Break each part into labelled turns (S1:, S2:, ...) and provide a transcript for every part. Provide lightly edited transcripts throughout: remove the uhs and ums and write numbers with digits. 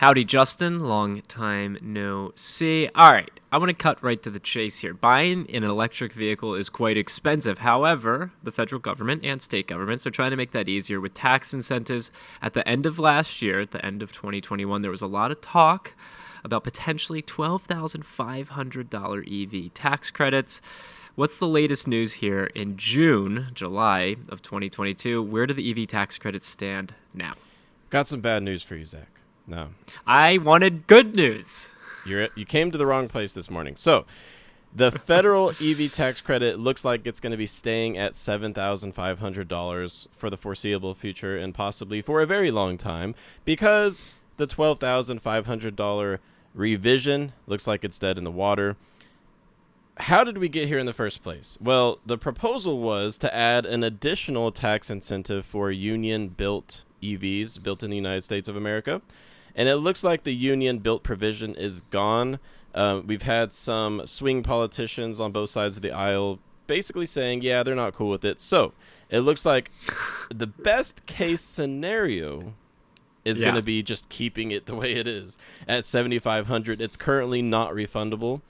S1: Howdy, Justin. Long time no see. All right, I want to cut right to the chase here. Buying an electric vehicle is quite expensive. However, the federal government and state governments are trying to make that easier with tax incentives. At the end of last year, at the end of 2021, there was a lot of talk about potentially $12,500 EV tax credits. What's the latest news here in July of 2022? Where do the EV tax credits stand now?
S2: Got some bad news for you, Zach. No.
S1: I wanted good news.
S2: You came to the wrong place this morning. So, the federal EV tax credit looks like it's going to be staying at $7,500 for the foreseeable future and possibly for a very long time because the $12,500 revision looks like it's dead in the water. How did we get here in the first place? Well, the proposal was to add an additional tax incentive for union-built EVs built in the United States of America. And it looks like the union-built provision is gone. We've had some swing politicians on both sides of the aisle basically saying, yeah, they're not cool with it. So it looks like the best case scenario is going to be just keeping it the way it is at $7,500. It's currently not refundable.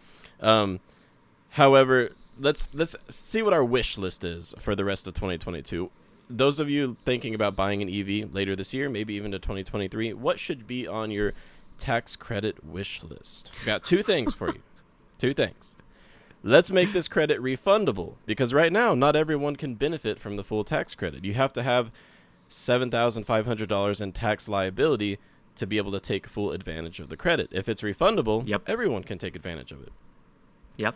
S2: However, let's see what our wish list is for the rest of 2022. Those of you thinking about buying an EV later this year, maybe even to 2023, what should be on your tax credit wish list? I've got two things for you. Two things. Let's make this credit refundable because right now, not everyone can benefit from the full tax credit. You have to have $7,500 in tax liability to be able to take full advantage of the credit. If it's refundable, everyone can take advantage of it.
S1: Yep.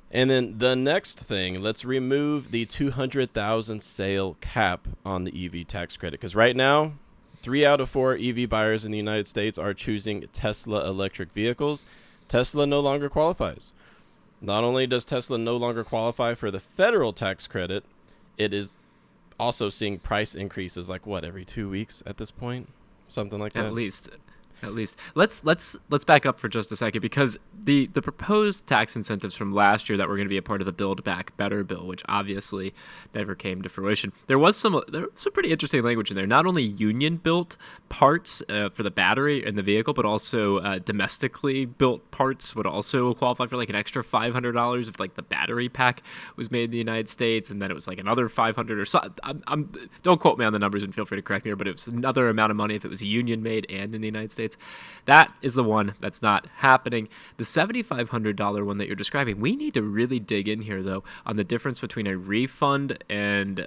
S2: And then the next thing, let's remove the 200,000 sale cap on the EV tax credit. Because right now, 3 out of 4 EV buyers in the United States are choosing Tesla electric vehicles. Tesla no longer qualifies. Not only does Tesla no longer qualify for the federal tax credit, it is also seeing price increases like every 2 weeks at this point? Something like that.
S1: At least. Let's back up for just a second because the proposed tax incentives from last year that were going to be a part of the Build Back Better bill, which obviously never came to fruition. There was some pretty interesting language in there. Not only union built parts for the battery in the vehicle, but also domestically built parts would also qualify for like an extra $500 if like the battery pack was made in the United States, and then it was like another $500 or so. Don't quote me on the numbers and feel free to correct me here, but it was another amount of money if it was union made and in the United States. That is the one that's not happening. The $7,500 one that you're describing, we need to really dig in here, though, on the difference between a refund and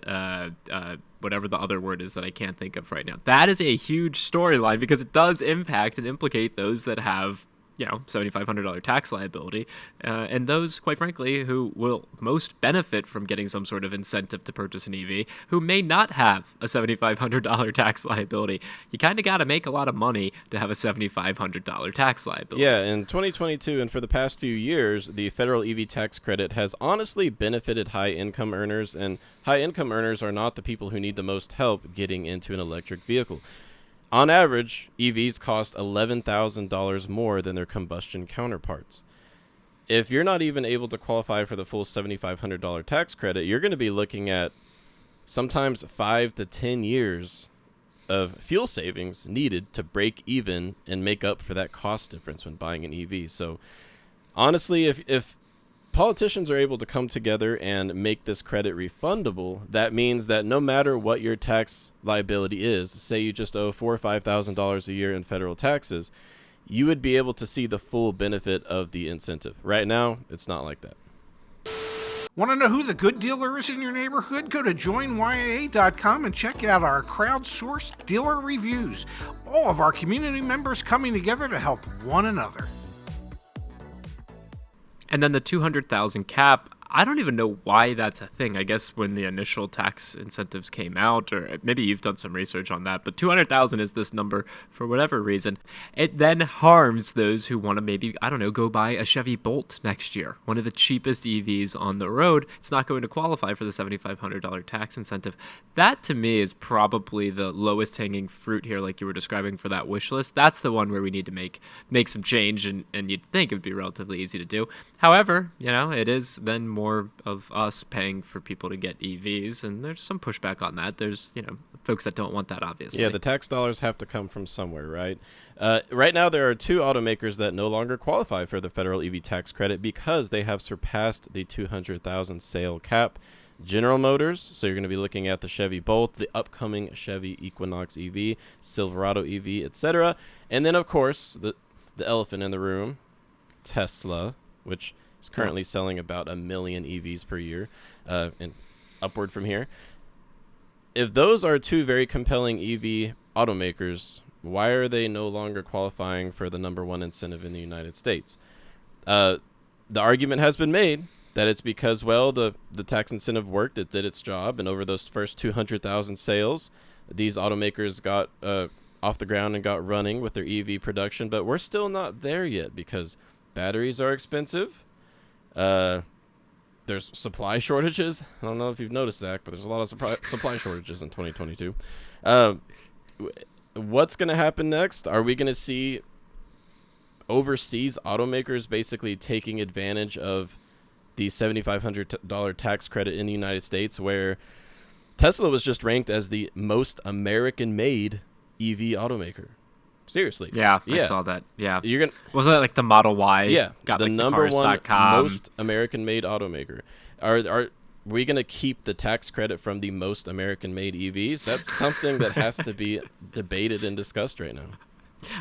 S1: whatever the other word is that I can't think of right now. That is a huge storyline because it does impact and implicate those that have $7,500 tax liability, and those, quite frankly, who will most benefit from getting some sort of incentive to purchase an EV, who may not have a $7,500 tax liability. You kind of got to make a lot of money to have a $7,500 tax liability.
S2: Yeah, in 2022 and for the past few years, the federal EV tax credit has honestly benefited high-income earners, and high-income earners are not the people who need the most help getting into an electric vehicle. On average, EVs cost $11,000 more than their combustion counterparts. If you're not even able to qualify for the full $7,500 tax credit, you're going to be looking at sometimes 5 to 10 years of fuel savings needed to break even and make up for that cost difference when buying an EV. So honestly, if politicians are able to come together and make this credit refundable, that means that no matter what your tax liability is, say you just owe $4,000 or $5,000 a year in federal taxes, you would be able to see the full benefit of the incentive. Right now, it's not like that.
S3: Want to know who the good dealer is in your neighborhood? Go to joinyaa.com and check out our crowdsourced dealer reviews. All of our community members coming together to help one another.
S1: And then the 200,000 cap, I don't even know why that's a thing. I guess when the initial tax incentives came out, or maybe you've done some research on that, but 200,000 is this number for whatever reason. It then harms those who want to maybe, go buy a Chevy Bolt next year, one of the cheapest EVs on the road. It's not going to qualify for the $7,500 tax incentive. That to me is probably the lowest hanging fruit here, like you were describing for that wish list. That's the one where we need to make some change, and you'd think it would be relatively easy to do. However, it is then more more of us paying for people to get EVs, and there's some pushback on that. There's, folks that don't want that, obviously.
S2: Yeah, the tax dollars have to come from somewhere, right? Right now, there are 2 automakers that no longer qualify for the federal EV tax credit because they have surpassed the 200,000 sale cap. General Motors, so you're going to be looking at the Chevy Bolt, the upcoming Chevy Equinox EV, Silverado EV, etc. And then, of course, the elephant in the room, Tesla, which is currently selling about 1 million EVs per year, and upward from here. If those are 2 very compelling EV automakers, why are they no longer qualifying for the number 1 incentive in the United States? The argument has been made that it's because, well, the tax incentive worked, it did its job, and over those first 200,000 sales, these automakers got off the ground and got running with their EV production, but we're still not there yet because batteries are expensive. There's supply shortages. I don't know if you've noticed, Zach, but there's a lot of supply shortages in 2022. What's going to happen next? Are we going to see overseas automakers basically taking advantage of the $7,500 tax credit in the United States, where Tesla was just ranked as the most American-made EV automaker? Seriously.
S1: Yeah, I saw that. Yeah.
S2: Wasn't
S1: that like the Model Y?
S2: Yeah.
S1: Got
S2: the
S1: like
S2: number
S1: the
S2: one
S1: cars.com.
S2: most American-made automaker. Are we going to keep the tax credit from the most American-made EVs? That's something that has to be debated and discussed right now.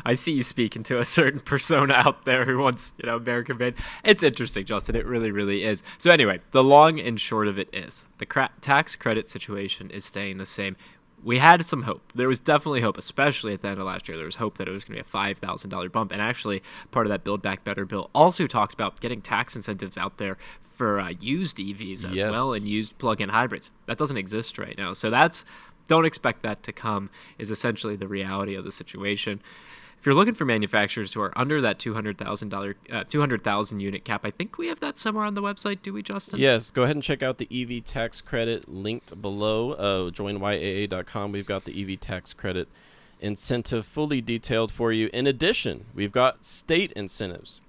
S1: I see you speaking to a certain persona out there who wants, American made. It's interesting, Justin. It really, really is. So anyway, the long and short of it is the tax credit situation is staying the same. We had some hope. There was definitely hope, especially at the end of last year. There was hope that it was going to be a $5,000 bump. And actually, part of that Build Back Better bill also talked about getting tax incentives out there for used EVs as well and used plug-in hybrids. That doesn't exist right now. So don't expect that to come, is essentially the reality of the situation. If you're looking for manufacturers who are under that $200,000 unit cap, I think we have that somewhere on the website. Do we, Justin?
S2: Yes. Go ahead and check out the EV tax credit linked below. Join YAA.com. We've got the EV tax credit incentive fully detailed for you. In addition, we've got state incentives.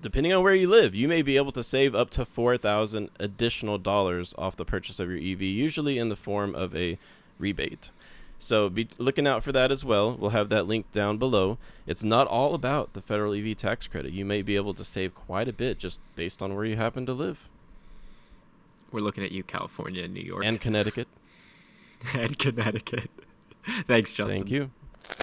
S2: Depending on where you live, you may be able to save up to $4,000 additional dollars off the purchase of your EV, usually in the form of a rebate. So be looking out for that as well. We'll have that link down below. It's not all about the federal EV tax credit. You may be able to save quite a bit just based on where you happen to live.
S1: We're looking at you, California and New York.
S2: And Connecticut.
S1: And Connecticut. Thanks, Justin.
S2: Thank you.